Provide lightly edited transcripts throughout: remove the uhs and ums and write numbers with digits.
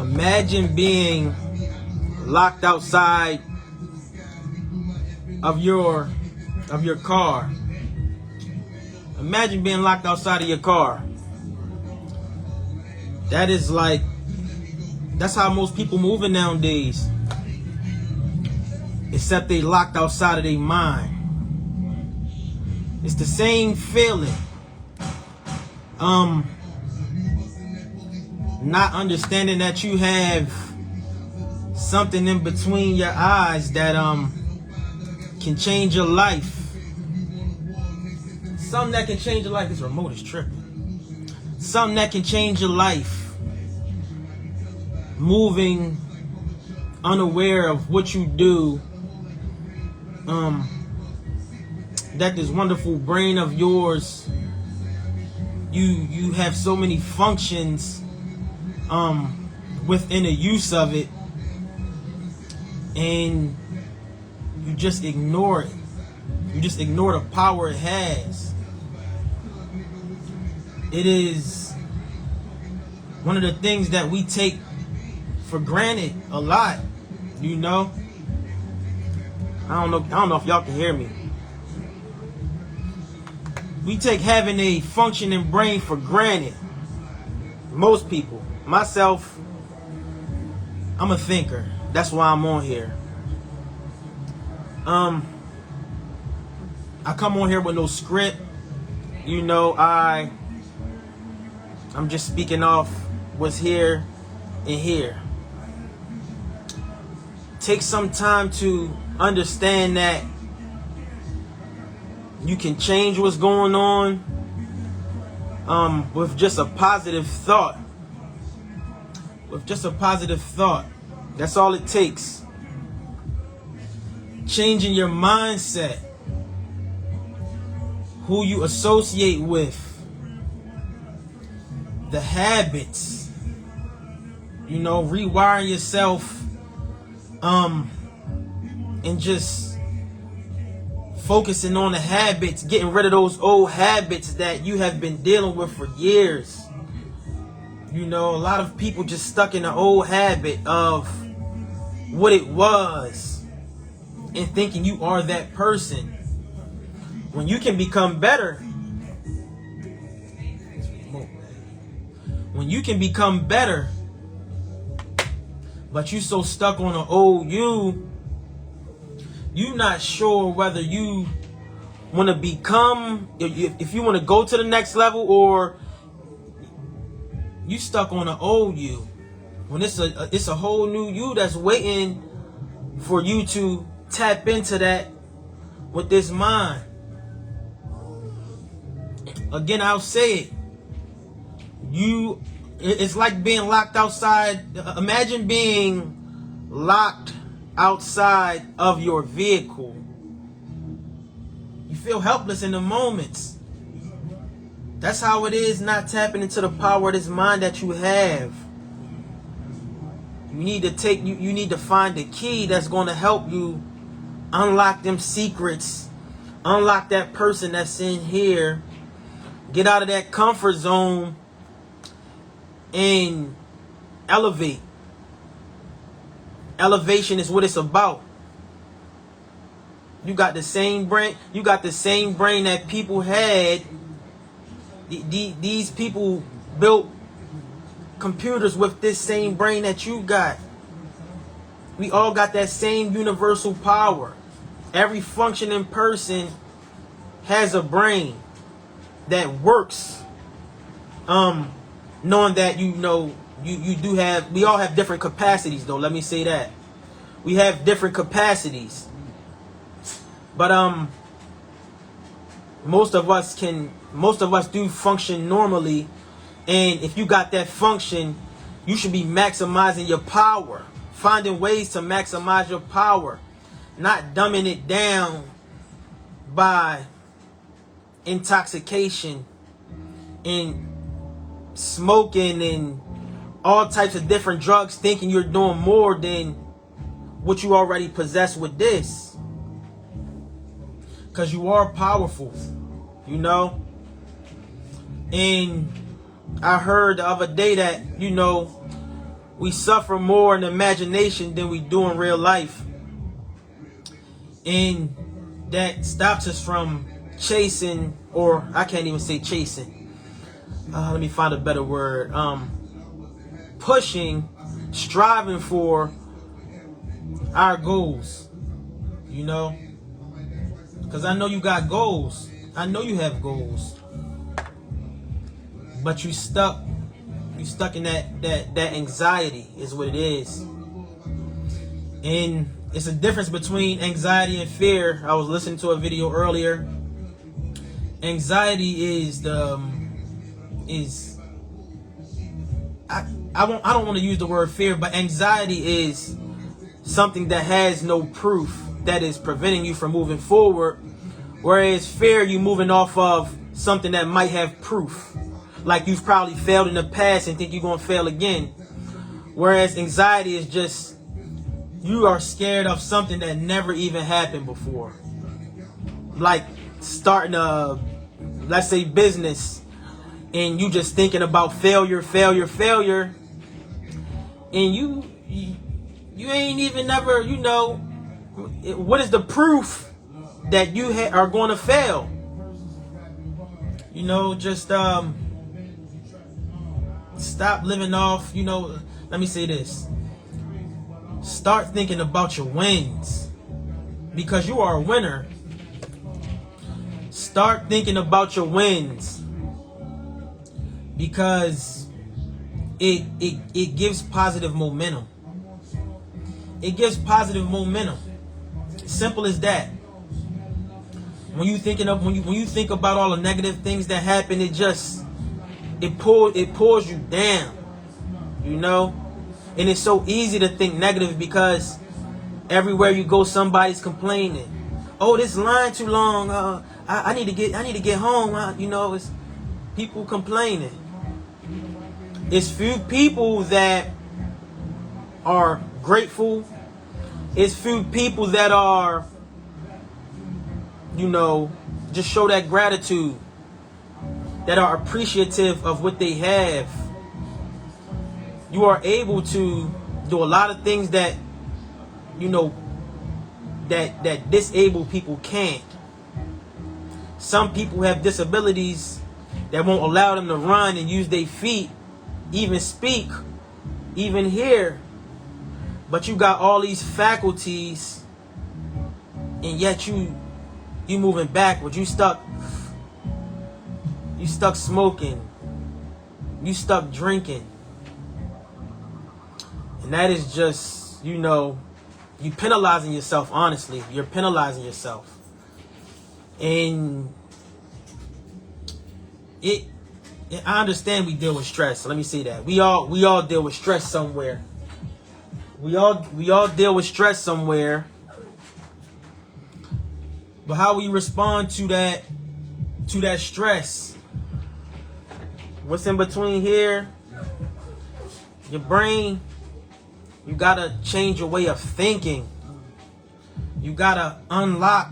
Imagine being locked outside of your car. Imagine being locked outside of your car. That's how most people moving nowadays. Except they locked outside of their mind. It's the same feeling. Not understanding that you have something in between your eyes that can change your life. Something that can change your life. This remote is tripping. Something that can change your life. Moving unaware of what you do. That this wonderful brain of yours, you have so many functions within the use of it, and you just ignore it. You just ignore the power it has. It is one of the things that we take for granted a lot, you know. I don't know if y'all can hear me. We take having a functioning brain for granted. Most people. Myself, I'm a thinker. That's why I'm on here. I come on here with no script. You know, I'm just speaking off what's here and here. Take some time to understand that you can change what's going on with just a positive thought. With just a positive thought. That's all it takes. Changing your mindset. Who you associate with. The habits. You know, rewiring yourself. And just focusing on the habits, getting rid of those old habits that you have been dealing with for years. You know, a lot of people just stuck in the old habit of what it was and thinking you are that person. When you can become better, when you can become better, but you so stuck on the old you're not sure whether you want to become, if you want to go to the next level, or you stuck on the old you. When it's a whole new you that's waiting for you to tap into that with this mind. Again, I'll say it. It's like being locked outside. Imagine being locked outside of your vehicle. You feel helpless in the moments. That's how it is, not tapping into the power of this mind that you have. You need to find the key that's going to help you unlock them secrets, unlock that person that's in here, get out of that comfort zone and elevate. Elevation is what it's about. You got the same brain. You got the same brain that people had. These people built computers with this same brain that you got. We all got that same universal power. Every functioning person has a brain that works. Knowing that you do have, we all have different capacities though, let me say that. We have different capacities. But most of us do function normally, and if you got that function, you should be maximizing your power, finding ways to maximize your power, not dumbing it down by intoxication and smoking and all types of different drugs, thinking you're doing more than what you already possess with this. Because you are powerful, you know. And I heard the other day that, we suffer more in imagination than we do in real life. And that stops us from chasing, or I can't even say chasing. Let me find a better word. Pushing, striving for our goals. You know? Because I know you got goals. I know you have goals. But you stuck in that anxiety is what it is. And it's a difference between anxiety and fear. I was listening to a video earlier. Anxiety I don't want to use the word fear, but anxiety is something that has no proof that is preventing you from moving forward. Whereas fear, you moving off of something that might have proof. Like you've probably failed in the past and think you're going to fail again. Whereas anxiety is just, you are scared of something that never even happened before. Like starting a, let's say, business, and you just thinking about failure. And you ain't even never, what is the proof that you are going to fail? Just stop living off, let me say this. Start thinking about your wins, because you are a winner. Start thinking about your wins, because it gives positive momentum. It gives positive momentum. Simple as that. When you think about all the negative things that happen, it pulls you down, and it's so easy to think negative because everywhere you go, somebody's complaining. Oh, this line too long. I need to get home. It's people complaining. It's few people that are grateful. It's few people that are, just show that gratitude, that are appreciative of what they have. You are able to do a lot of things that, that disabled people can't. Some people have disabilities that won't allow them to run and use their feet, even speak, even hear. But you got all these faculties, and yet you moving backwards. You stuck smoking. You stuck drinking. And that is just, you penalizing yourself, honestly. You're penalizing yourself. And I understand we deal with stress. So let me say that. We all deal with stress somewhere. We all deal with stress somewhere. But how we respond to that stress? What's in between here? Your brain. You gotta change your way of thinking. You gotta unlock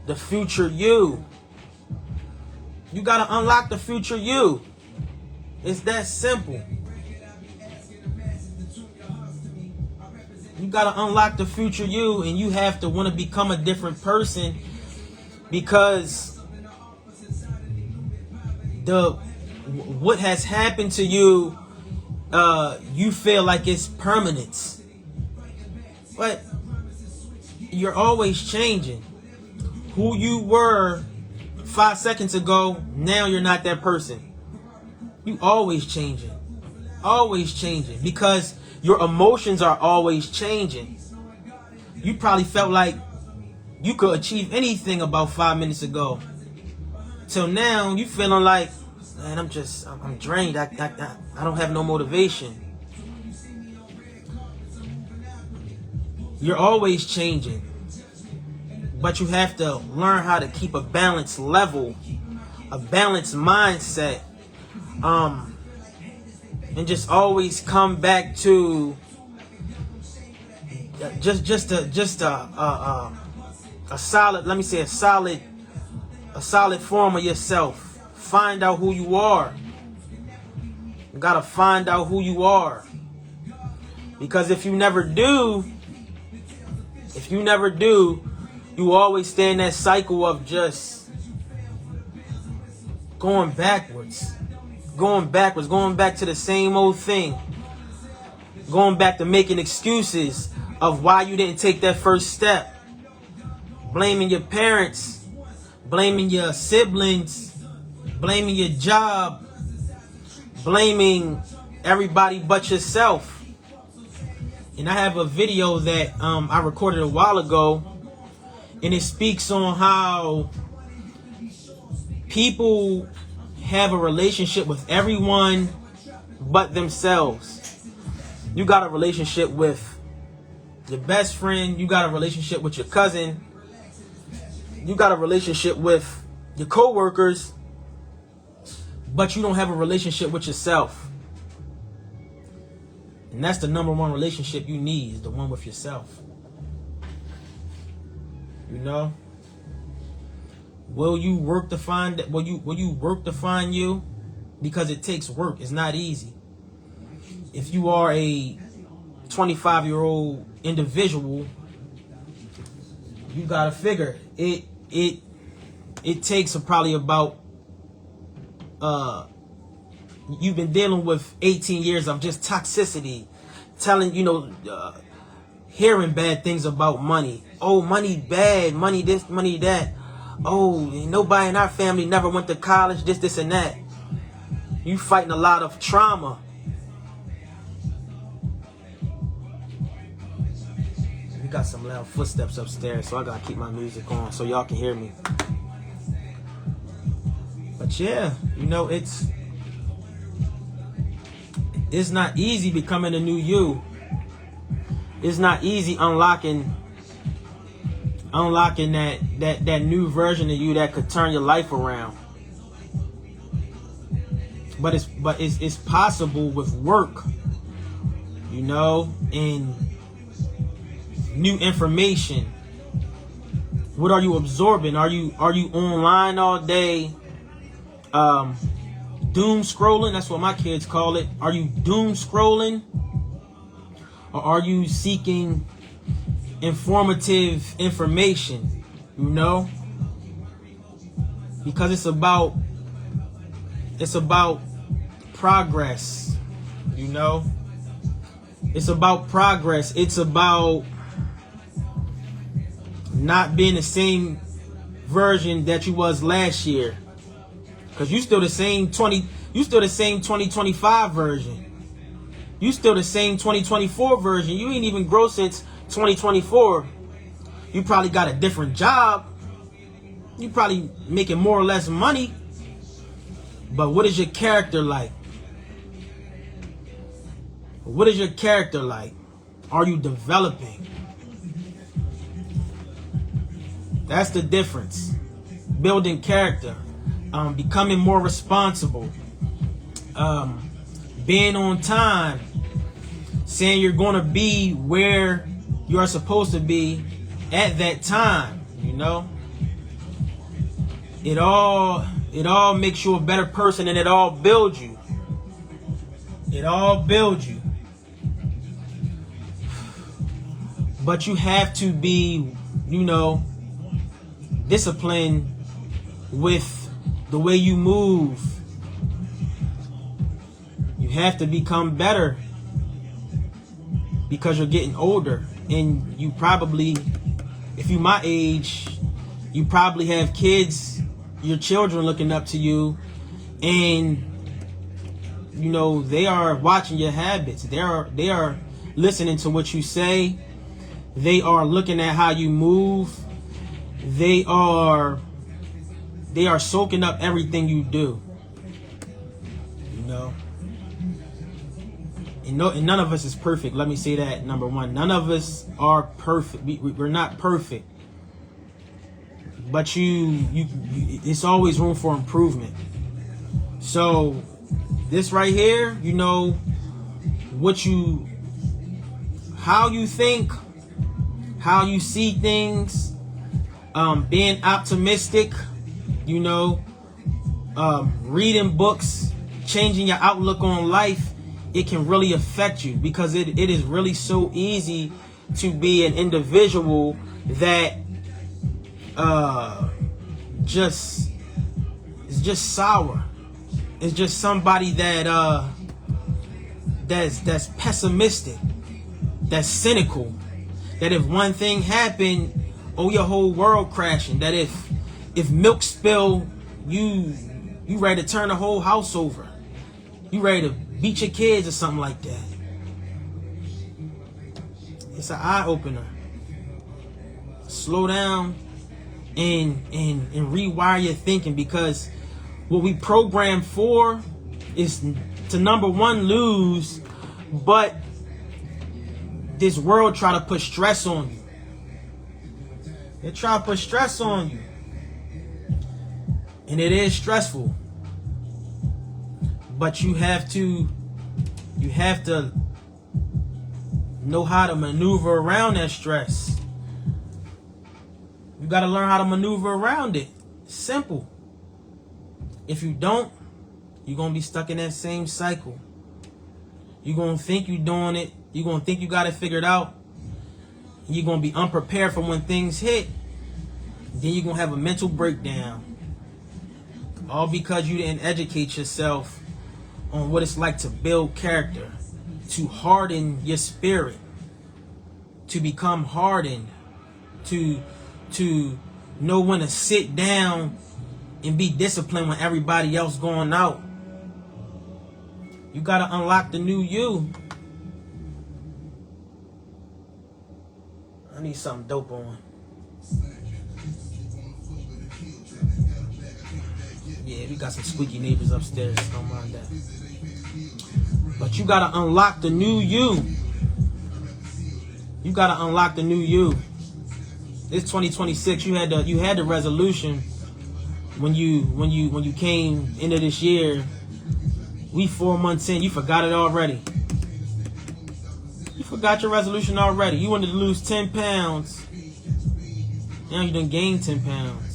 the future you. You gotta unlock the future you. It's that simple. You gotta unlock the future you, and you have to want to become a different person, because what has happened to you, you feel like it's permanent. But you're always changing. Who you were 5 seconds ago, now you're not that person. You always changing. Always changing. Because your emotions are always changing. You probably felt like you could achieve anything about 5 minutes ago. Till now, you feeling like, man, I'm drained. I don't have no motivation. You're always changing. But you have to learn how to keep a balanced level, a balanced mindset, and just always come back to just a solid, let me say a solid form of yourself. Find out who you are. You gotta find out who you are. Because if you never do, you always stay in that cycle of just going backwards, going back to the same old thing, going back to making excuses of why you didn't take that first step, blaming your parents, blaming your siblings, blaming your job, blaming everybody but yourself. And I have a video that I recorded a while ago, and it speaks on how people have a relationship with everyone but themselves. You got a relationship with your best friend, you got a relationship with your cousin, you got a relationship with your co-workers, but you don't have a relationship with yourself. And that's the number one relationship you need, is the one with yourself. You know? Will you work to find that? Will you work to find you? Because it takes work. It's not easy. If you are a 25-year-old individual, you gotta figure it takes probably about you've been dealing with 18 years of just toxicity, telling, hearing bad things about money. Oh, money bad, money this, money that. Oh, nobody in our family never went to college, this and that. You fighting a lot of trauma. We got some loud footsteps upstairs, so I gotta keep my music on so y'all can hear me. But yeah, it's not easy becoming a new you. It's not easy unlocking that new version of you that could turn your life around. But it's possible with work, and new information. What are you absorbing? Are you online all day? Doom scrolling, that's what my kids call it. Are you doom scrolling? Or are you seeking informative information? Because it's about progress. It's about progress. It's about not being the same version that you was last year. Because you still the same 2025 version. You still the same 2024 version. You ain't even grow since 2024. You probably got a different job. You probably making more or less money. But what is your character like? What is your character like? Are you developing? That's the difference. Building character. Becoming more responsible, being on time, saying you're going to be where you are supposed to be at that time. It all makes you a better person, and it all builds you. But you have to be, disciplined with the way you move. You have to become better because you're getting older, and you probably, if you my age, you probably have kids, your children looking up to you, and they are watching your habits. They are listening to what you say. They are looking at how you move. They are soaking up everything you do. And none of us is perfect. Let me say that, number one. None of us are perfect. We're not perfect. But it's always room for improvement. So this right here, how you think, how you see things, being optimistic, reading books, changing your outlook on life, it can really affect you, because it is really so easy to be an individual that just is just sour. It's just somebody that that's pessimistic, that's cynical, that if one thing happened, oh, your whole world crashing. That if milk spill, you ready to turn the whole house over. You ready to beat your kids or something like that. It's an eye opener. Slow down and rewire your thinking, because what we programmed for is to, number one, lose, but this world try to put stress on you. They try to put stress on you. And it is stressful. But you have to know how to maneuver around that stress. You got to learn how to maneuver around it. Simple. If you don't, you're going to be stuck in that same cycle. You're going to think you're doing it. You're going to think you got it figured out. You're going to be unprepared for when things hit. Then you're going to have a mental breakdown. All because you didn't educate yourself on what it's like to build character, to harden your spirit, to become hardened, to know when to sit down and be disciplined when everybody else going out. You got to unlock the new you. I need something dope on. Yeah, we got some squeaky neighbors upstairs. Don't mind that. But you gotta unlock the new you. You gotta unlock the new you. It's 2026. You had the resolution when you came into this year. We 4 months in. You forgot it already. You forgot your resolution already. You wanted to lose 10 pounds. Now you done gained 10 pounds.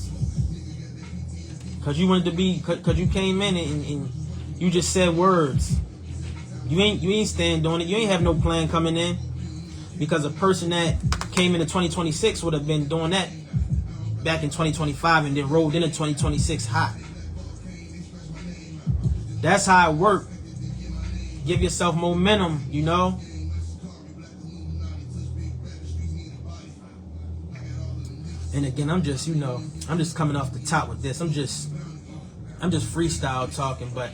Cause you wanted to be, cause you came in and you just said words. You ain't stand on it. You ain't have no plan coming in. Because a person that came into 2026 would have been doing that back in 2025 and then rolled into 2026 hot. That's how it works. Give yourself momentum, you know. And again, I'm just coming off the top with this. I'm just freestyle talking, but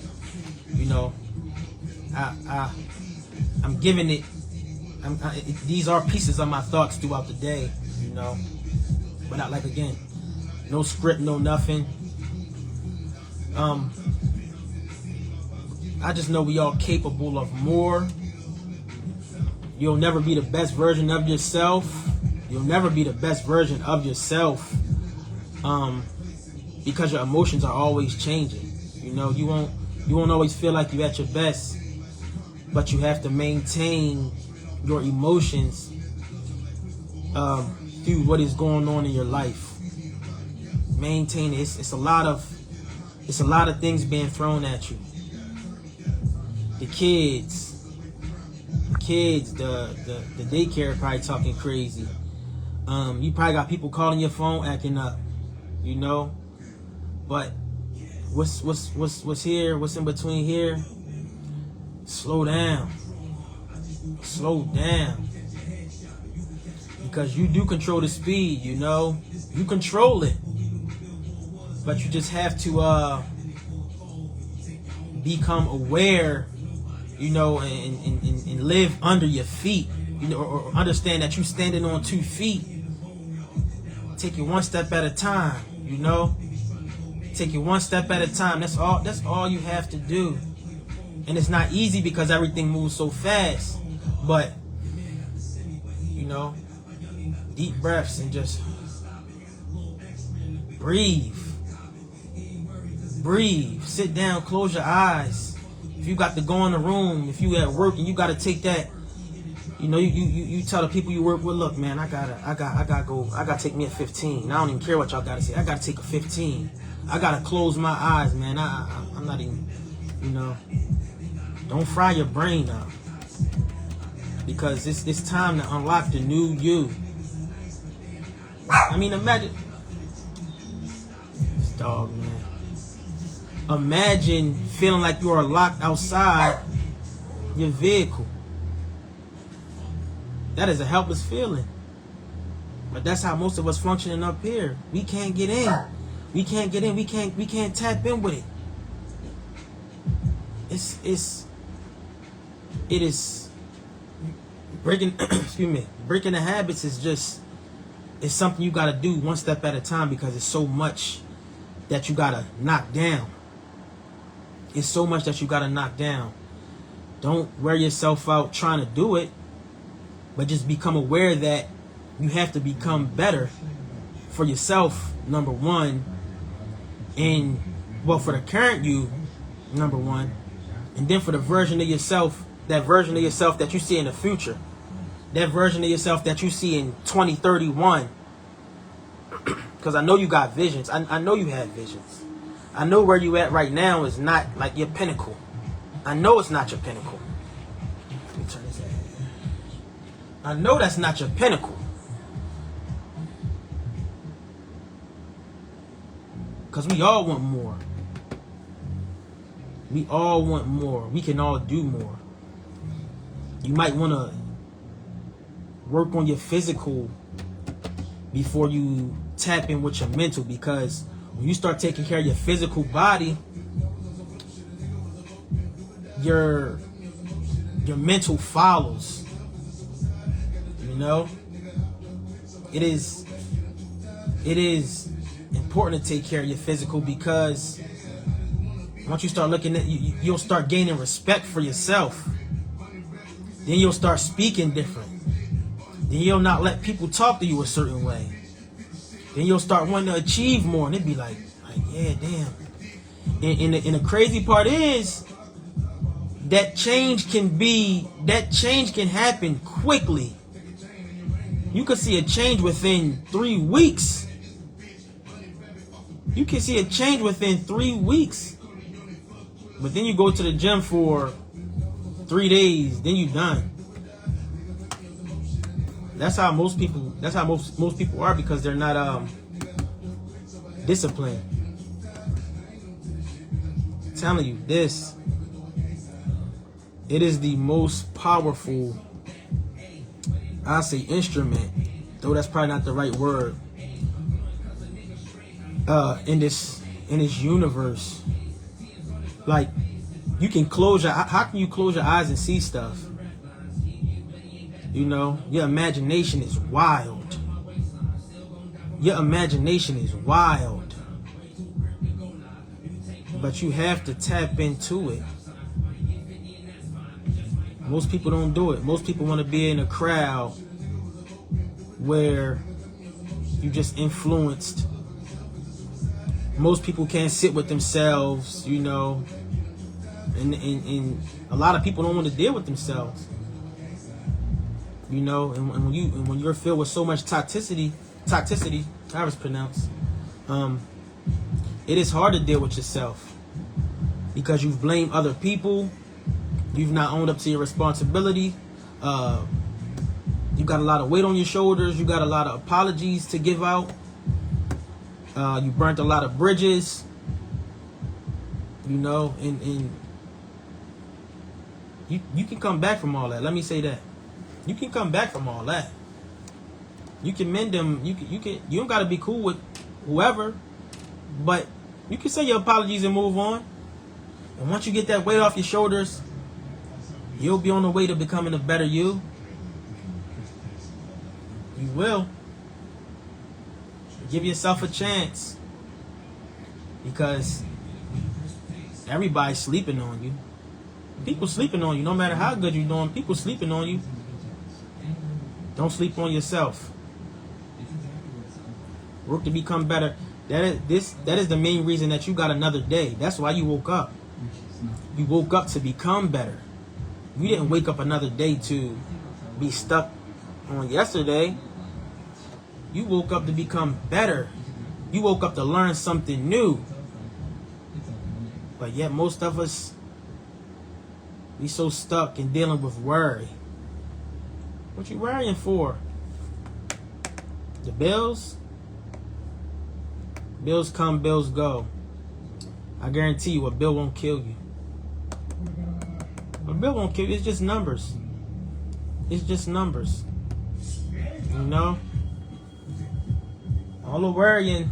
you know, I'm giving it. These are pieces of my thoughts throughout the day, you know. But not, like, again, no script, no nothing. I just know we all capable of more. You'll never be the best version of yourself. You'll never be the best version of yourself, because your emotions are always changing. You know, you won't always feel like you're at your best, but you have to maintain your emotions through what is going on in your life. Maintain it. It's a lot of things being thrown at you. The kids, the daycare probably talking crazy. You probably got people calling your phone acting up, you know. But what's here? What's in between here? Slow down. Slow down. Because you do control the speed, you know. You control it. But you just have to become aware, you know, and live under your feet, you know, or understand that you're standing on 2 feet. Take it one step at a time, you know. Take it one step at a time. That's all you have to do. And it's not easy because everything moves so fast. But, you know, deep breaths and just breathe. Breathe. Sit down. Close your eyes. If you got to go in the room, if you at work and you got to take that, you know, you tell the people you work with, look, man, I gotta take me a 15. I don't even care what y'all gotta say. I gotta take a 15. I gotta close my eyes, man. I'm not You know, don't fry your brain up, because it's time to unlock the new you. I mean, imagine this dog, man. Imagine feeling like you are locked outside your vehicle. That is a helpless feeling. But that's how most of us functioning up here. We can't get in. We can't get in. We can't tap in with it. It is breaking excuse me, breaking the habits is just, it's something you gotta do one step at a time, because it's so much that you gotta knock down. It's so much that you gotta knock down. Don't wear yourself out trying to do it, but just become aware that you have to become better for yourself, number one, and well, for the current you, number one, and then for the version of yourself, that version of yourself that you see in the future, that version of yourself that you see in 2031. Because I know you got visions. I know you have visions. I know where you at right now is not like your pinnacle. I know it's not your pinnacle. Let me turn this off. I know that's not your pinnacle. Because we all want more. We all want more. We can all do more. You might want to work on your physical before you tap in with your mental, because when you start taking care of your physical body, your mental follows. You know, it is important to take care of your physical, because once you start looking at you'll start gaining respect for yourself. Then you'll start speaking different. Then you'll not let people talk to you a certain way. Then you'll start wanting to achieve more, and it'd be like yeah, damn. And the crazy part is that change can happen quickly. You could see a change within 3 weeks. You can see a change within 3 weeks. But then you go to the gym for 3 days, then you're done. That's how most people are, because they're not disciplined. I'm telling you this. It is the most powerful, I say, instrument, though that's probably not the right word, in this universe. Like, you can how can you close your eyes and see stuff? You know, your imagination is wild. Your imagination is wild. But you have to tap into it. Most people don't do it. Most people want to be in a crowd where you just influenced. Most people can't sit with themselves, you know, and a lot of people don't want to deal with themselves, you know. And when you're filled with so much toxicity, how it's pronounced, it is hard to deal with yourself, because you've blamed other people. You've not owned up to your responsibility. You got a lot of weight on your shoulders. You got a lot of apologies to give out. You burnt a lot of bridges. You know, and you can come back from all that. Let me say that. You can come back from all that. You can mend them. You don't gotta be cool with whoever, but you can say your apologies and move on. And once you get that weight off your shoulders, you'll be on the way to becoming a better you. You will. Give yourself a chance, because everybody's sleeping on you. People sleeping on you. No matter how good you're doing, people sleeping on you. Don't sleep on yourself. Work to become better. That is the main reason that you got another day. That's why you woke up. You woke up to become better. You didn't wake up another day to be stuck on yesterday. You woke up to become better. You woke up to learn something new. But yet most of us We so stuck in dealing with worry. What you worrying for? The bills? Bills come, bills go. I guarantee you a bill won't kill you. A bill won't kill you. It's just numbers. It's just numbers. You know? All the worrying,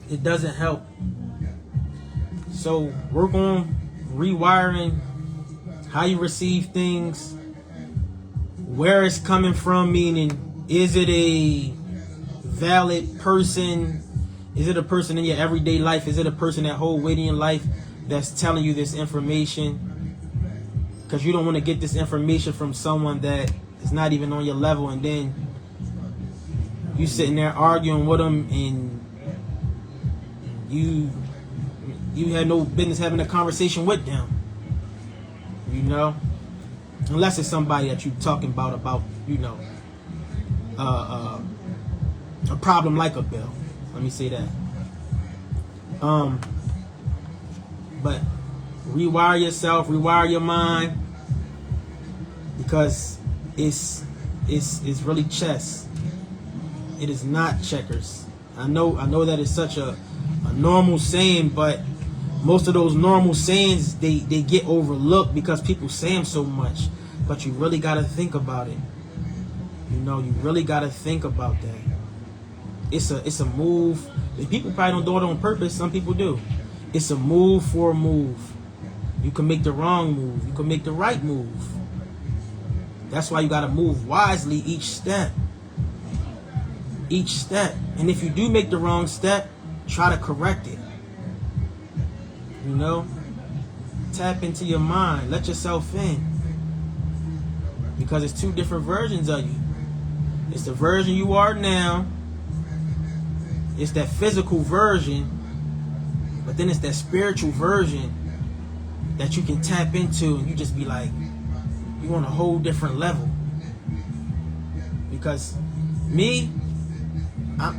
it doesn't help. So work on rewiring how you receive things, where it's coming from, meaning, is it a valid person? Is it a person in your everyday life? Is it a person that hold weight in your life that's telling you this information? Because you don't want to get this information from someone that is not even on your level, and then you sitting there arguing with them, and you had no business having a conversation with them. You know, unless it's somebody that you're talking about, you know, a problem like a bill. Let me say that. But rewire yourself, rewire your mind, because it's really chess. It is not checkers. I know that it's such a normal saying, but most of those normal sayings, they get overlooked because people say them so much. But you really got to think about it. You know, you really got to think about that. It's a move. People probably don't do it on purpose. Some people do. It's a move for a move. You can make the wrong move. You can make the right move. That's why you got to move wisely each step. Each step. And if you do make the wrong step, try to correct it. You know? Tap into your mind. Let yourself in. Because it's two different versions of you. It's the version you are now. It's that physical version. But then it's that spiritual version that you can tap into, and you just be like, you on a whole different level. Because me,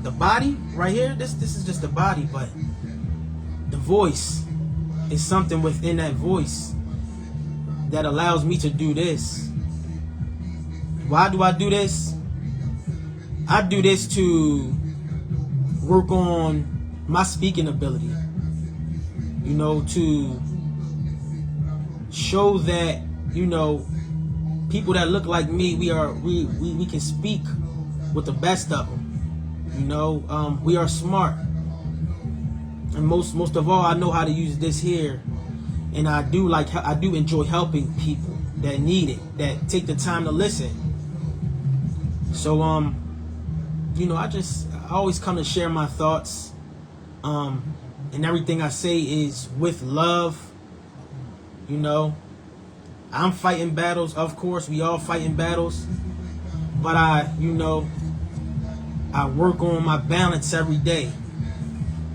the body right here, this is just the body, but the voice is something within that voice that allows me to do this. Why do I do this? I do this to work on my speaking ability. You know, to show that, you know, people that look like me, we can speak with the best of them. You know, we are smart, and most of all, I know how to use this here, and I do enjoy helping people that need it, that take the time to listen. So you know, I always come to share my thoughts, and everything I say is with love. You know, I'm fighting battles, of course, we all fighting battles, but I work on my balance every day.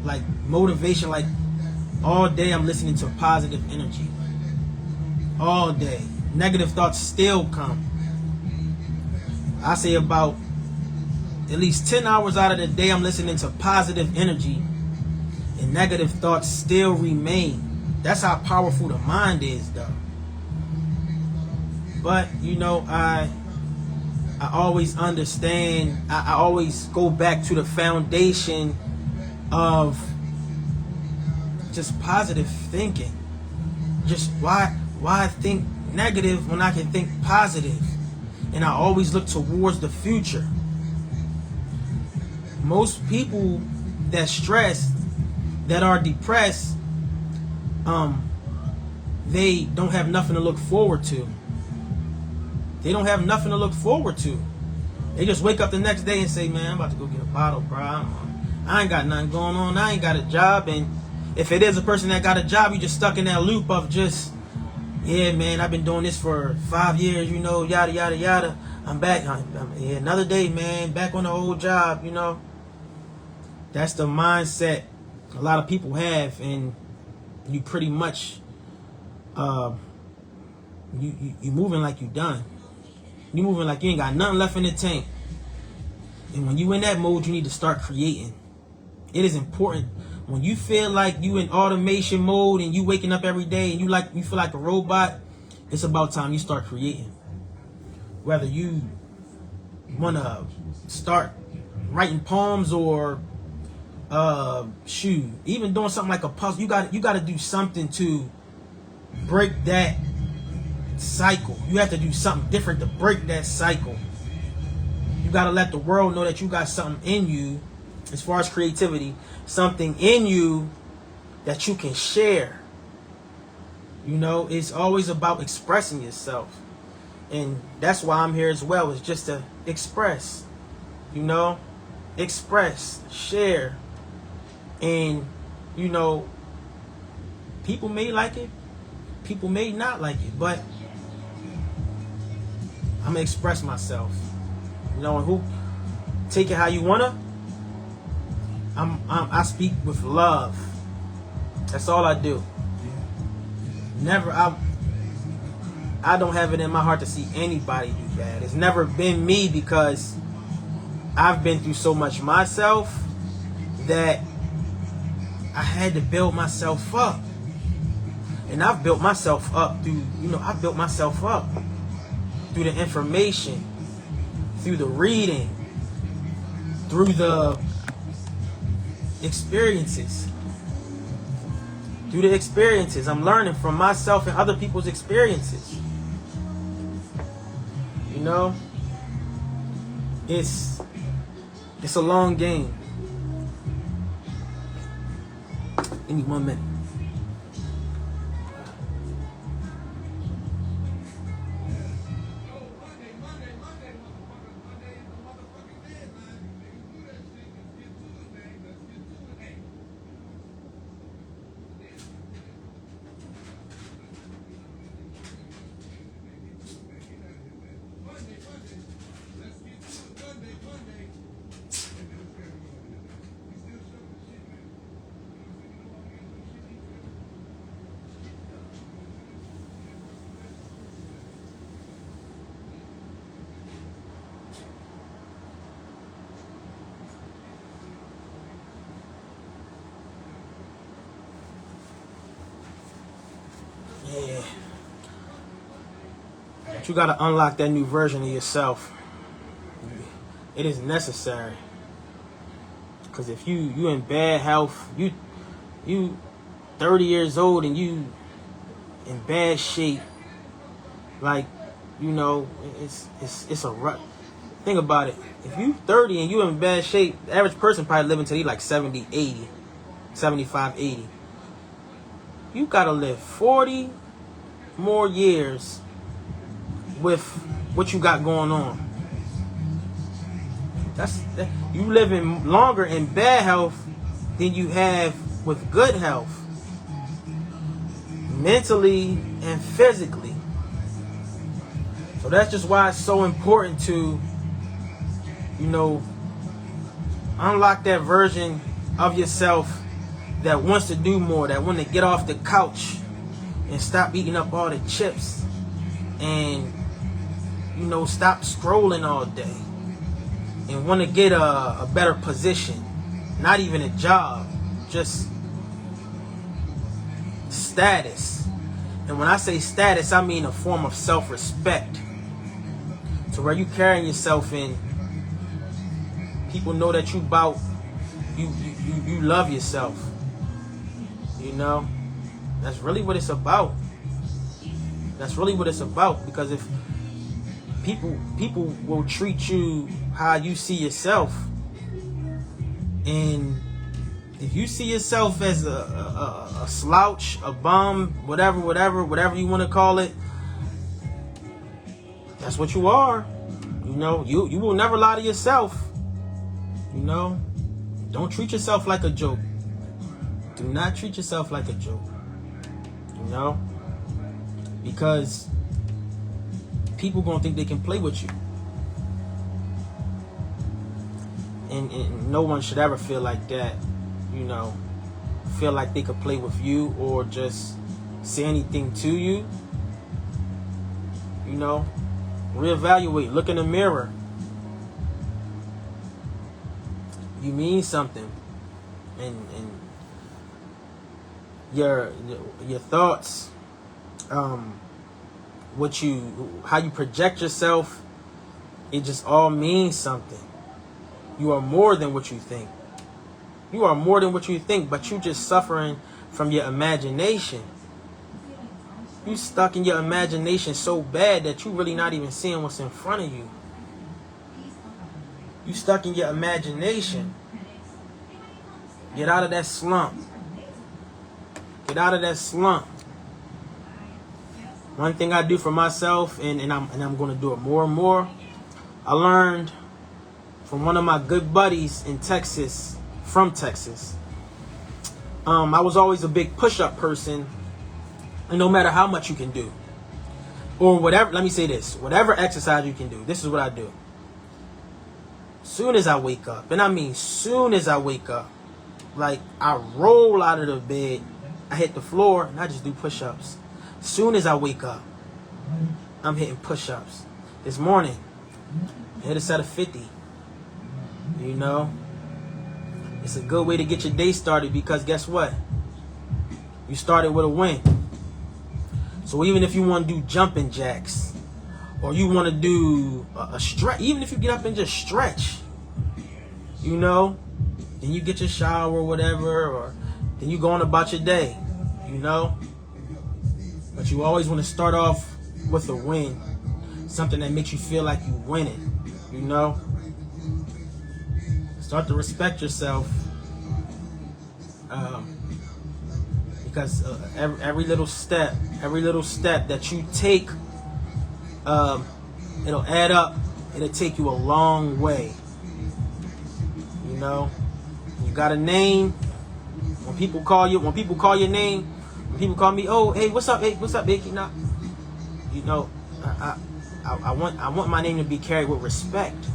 Like motivation, like all day I'm listening to positive energy. All day. Negative thoughts still come. I say about at least 10 hours out of the day I'm listening to positive energy, and negative thoughts still remain. That's how powerful the mind is, though. But, you know, I always understand, I always go back to the foundation of just positive thinking. Just why think negative when I can think positive? And I always look towards the future. Most people that stress, that are depressed, they don't have nothing to look forward to. They don't have nothing to look forward to. They just wake up the next day and say, man, I'm about to go get a bottle, bro. I ain't got nothing going on. I ain't got a job. And if it is a person that got a job, you just stuck in that loop of just, yeah, man, I've been doing this for 5 years, you know, yada, yada, yada. I'm back. Yeah, another day, man, back on the old job, you know. That's the mindset a lot of people have, and you pretty much, you moving like you done. You moving like you ain't got nothing left in the tank. And when you in that mode, you need to start creating. It is important. When you feel like you in automation mode and you waking up every day and you feel like a robot, It's about time you start creating. Whether you want to start writing poems or even doing something like a puzzle, you got to do something to break that cycle. You have to do something different to break that cycle. You got to let the world know that you got something in you, as far as creativity, something in you that you can share. You know, it's always about expressing yourself. And that's why I'm here as well, is just to express. You know, express, share. And, you know, people may like it, people may not like it, but I'm going to express myself. You know, and who take it how you wanna. I speak with love. That's all I do. Never, I don't have it in my heart to see anybody do bad. It's never been me, because I've been through so much myself that I had to build myself up. And I've built myself up through, I've built myself up through the information, through the reading, through the experiences. Through the experiences, I'm learning from myself and other people's experiences. You know, it's a long game. Give me 1 minute. Yeah. But you gotta unlock that new version of yourself. It is necessary. Because if you in bad health, you 30 years old and you in bad shape, like, it's a rut. Think about it. If you 30 and you in bad shape, the average person probably living till he like 70, 80, 75, 80. You gotta live 40 more years with what you got going on. You living longer in bad health than you have with good health, mentally and physically. So that's just why it's so important to, unlock that version of yourself that wants to do more, that want to get off the couch and stop eating up all the chips and, stop scrolling all day and want to get a better position. Not even a job, just status. And when I say status, I mean a form of self-respect. So where you carrying yourself in, people know that you love yourself. That's really what it's about. That's really what it's about. Because if people will treat you how you see yourself, and if you see yourself as a slouch, a bum, whatever you want to call it, that's what you are. You will never lie to yourself. Don't treat yourself like a joke. Do not treat yourself like a joke. Because people gonna think they can play with you. And no one should ever feel like that. Feel like they could play with you or just say anything to you. Reevaluate. Look in the mirror. You mean something. And your thoughts how you project yourself, it just all means something. You are more than what you think. You are more than what you think, but you just suffering from your imagination. You stuck in your imagination so bad that you really not even seeing what's in front of you. You stuck in your imagination. Get out of that slump. Get out of that slump. One thing I do for myself, and I'm going to do it more and more, I learned from one of my good buddies in Texas, from Texas. I was always a big push-up person, and no matter how much you can do, or whatever, let me say this, whatever exercise you can do, this is what I do. Soon as I wake up, and I mean soon as I wake up, like I roll out of the bed, I hit the floor, and I just do push-ups. Soon as I wake up, I'm hitting push-ups. This morning, I hit a set of 50. You know, it's a good way to get your day started, because guess what? You started with a win. So even if you want to do jumping jacks, or you want to do a stretch, even if you get up and just stretch, you know, then you get your shower or whatever, or then you go on about your day, you know. But you always want to start off with a win, something that makes you feel like you winning, you know. Start to respect yourself, because every little step that you take, it'll add up. It'll take you a long way. You know, you got a name. When people call your name, when people call me, oh, hey, what's up, Icky? Nah, you know, I want my name to be carried with respect.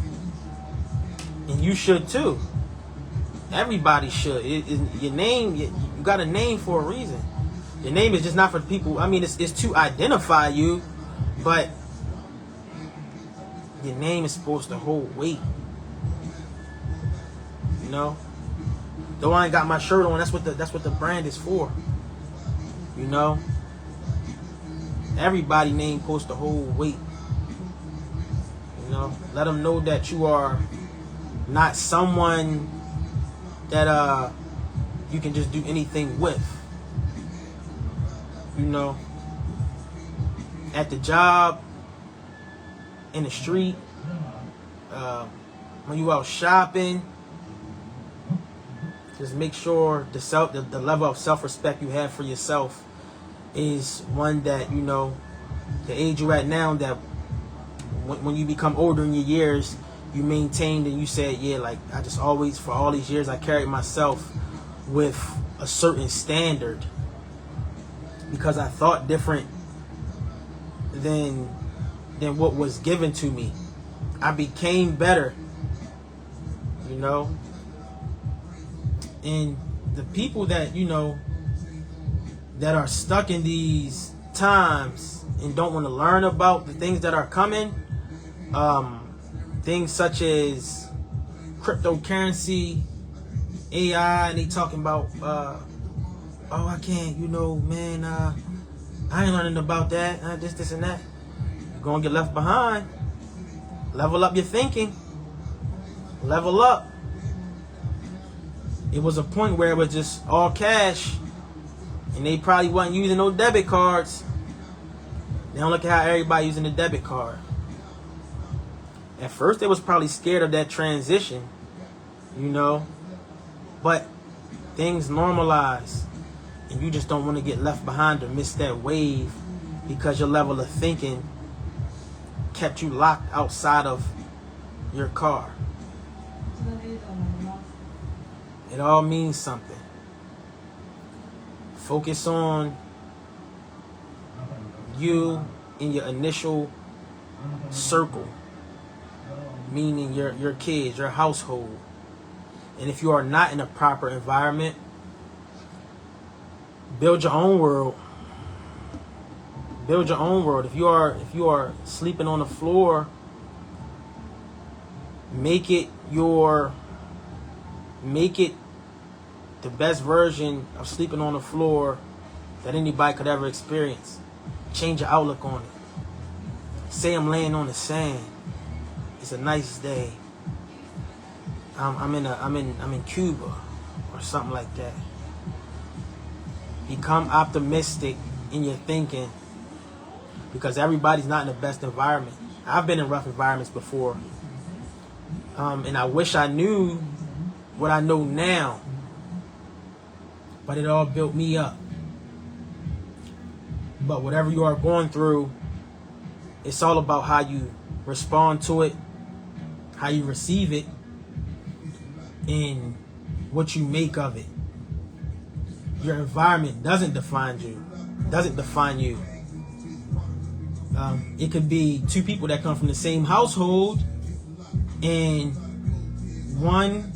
And you should too. Everybody should. Your name, you got a name for a reason. Your name is just not for people. I mean, it's to identify you, but your name is supposed to hold weight. You know. Though I ain't got my shirt on, that's what the brand is for. You know. Everybody's name supposed to hold weight. You know. Let them know that you are not someone that you can just do anything with. You know, at the job, in the street, when you out shopping, just make sure the level of self-respect you have for yourself is one that, you know, the age you're at now, that when you become older in your years, you maintained and you said, yeah, like I just always, for all these years, I carried myself with a certain standard because I thought different than what was given to me. I became better, you know. And the people that, you know, that are stuck in these times and don't want to learn about the things that are coming, things such as cryptocurrency, AI, and they talking about, oh, I can't, you know, man, I ain't learning about that, this, and that. You're going to get left behind. Level up your thinking. Level up. It was a point where it was just all cash, and they probably wasn't using no debit cards. Now look at how everybody using the debit card. At first, they was probably scared of that transition, you know. But things normalize, and you just don't want to get left behind or miss that wave because your level of thinking kept you locked outside of your car. It all means something. Focus on you in your initial circle, meaning your kids, your household. And if you are not in a proper environment, build your own world. Build your own world. If you are sleeping on the floor, make it the best version of sleeping on the floor that anybody could ever experience. Change your outlook on it. Say I'm laying on the sand. It's a nice day. I'm in Cuba or something like that. Become optimistic in your thinking, because everybody's not in the best environment. I've been in rough environments before, and I wish I knew what I know now, but it all built me up. But whatever you are going through, it's all about how you respond to it, how you receive it, and what you make of it. Your environment doesn't define you. It could be two people that come from the same household, and one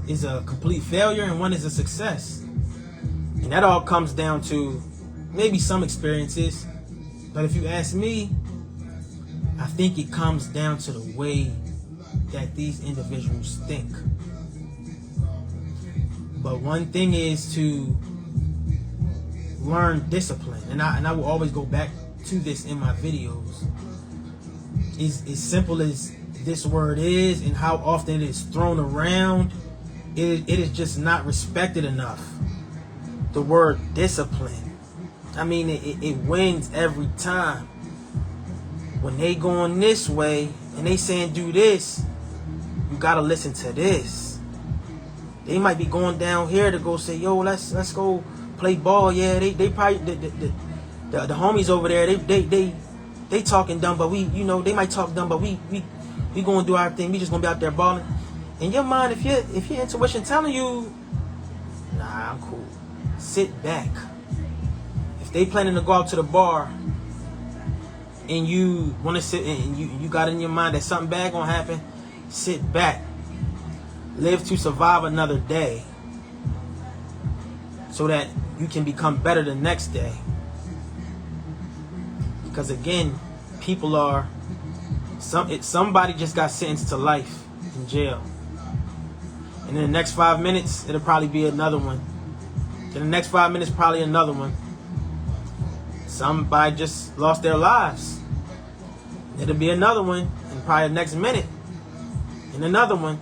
is a complete failure and one is a success. And that all comes down to maybe some experiences. But if you ask me, I think it comes down to the way that these individuals think. But one thing is to learn discipline, and I will always go back to this in my videos. It's as simple as this word is, and how often it is thrown around. It is just not respected enough. The word discipline. I mean, it wins every time. When they going this way and they saying do this, you gotta listen to this. They might be going down here to go say, yo, let's go play ball. Yeah, they probably the homies over there, they talking dumb, but we, you know, they might talk dumb, but we gonna do our thing. We just gonna be out there balling. In your mind, if your intuition telling you, nah, I'm cool, sit back. If they planning to go out to the bar and you want to sit and you got in your mind that something bad gonna happen, sit back. Live to survive another day, so that you can become better the next day. Because again, people are somebody just got sentenced to life in jail, and in the next 5 minutes it'll probably be another one. In the next 5 minutes, probably another one. Somebody just lost their lives. It'll be another one, and probably the next minute, and another one.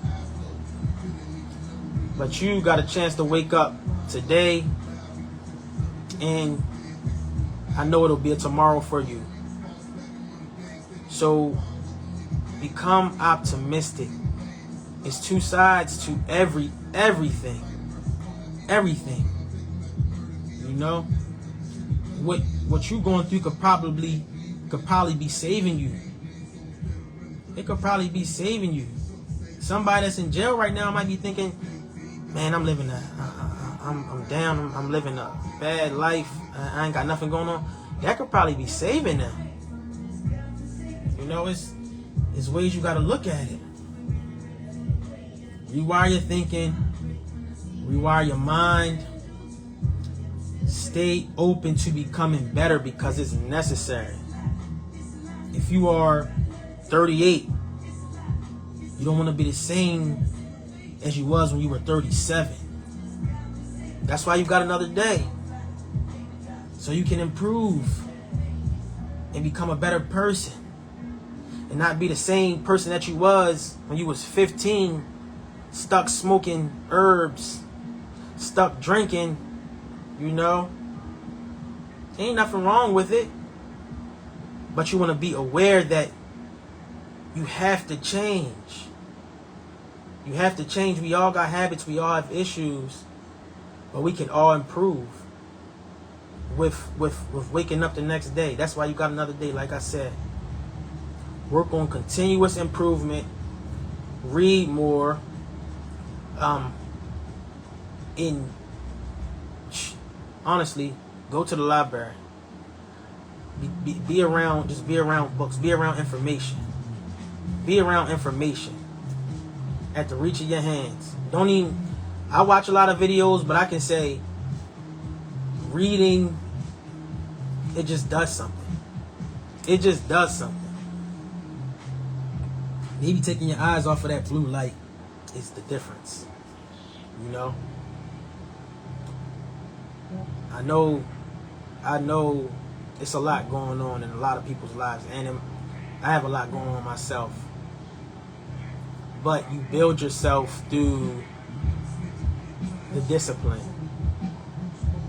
But you got a chance to wake up today, and I know it'll be a tomorrow for you. So become optimistic. It's two sides to everything. Everything. You know? What you going through could probably be saving you. It could probably be saving you. Somebody that's in jail right now might be thinking, man, I'm living I'm down. I'm living a bad life. I ain't got nothing going on. That could probably be saving them. You know, it's ways you got to look at it. Rewire your thinking. Rewire your mind. Stay open to becoming better, because it's necessary. If you are 38, you don't want to be the same as you was when you were 37. That's why you got another day, so you can improve and become a better person, and not be the same person that you was when you was 15, stuck smoking herbs, stuck drinking. You know, ain't nothing wrong with it, but you want to be aware that you have to change. You have to change. We all got habits. We all have issues. But we can all improve with waking up the next day. That's why you got another day, like I said. Work on continuous improvement. Read more. Honestly, go to the library. Be around books. Be around information. Be around information at the reach of your hands. I watch a lot of videos, but I can say reading, it just does something. It just does something. Maybe taking your eyes off of that blue light is the difference. You know? I know it's a lot going on in a lot of people's lives, and I have a lot going on myself. But you build yourself through the discipline.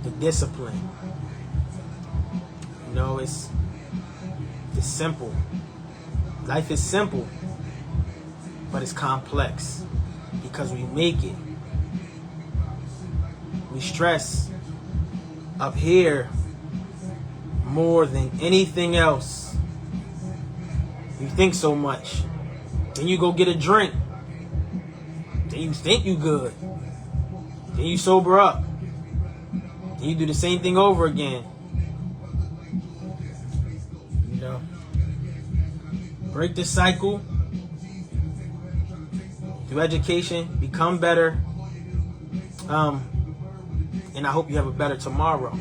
The discipline. You know, it's simple. Life is simple, but it's complex because we make it. We stress up here more than anything else. You think so much. Then you go get a drink. Then you think you good. Then you sober up. Then you do the same thing over again. You know? Break the cycle. Through education, become better. And I hope you have a better tomorrow.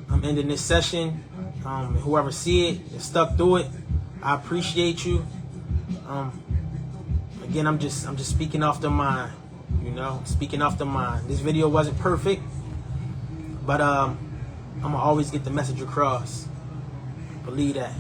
I'm ending this session. Whoever see it and stuck through it, I appreciate you. Again, I'm just speaking off the mind. You know, speaking off the mind. This video wasn't perfect, but I'm gonna always get the message across. Believe that.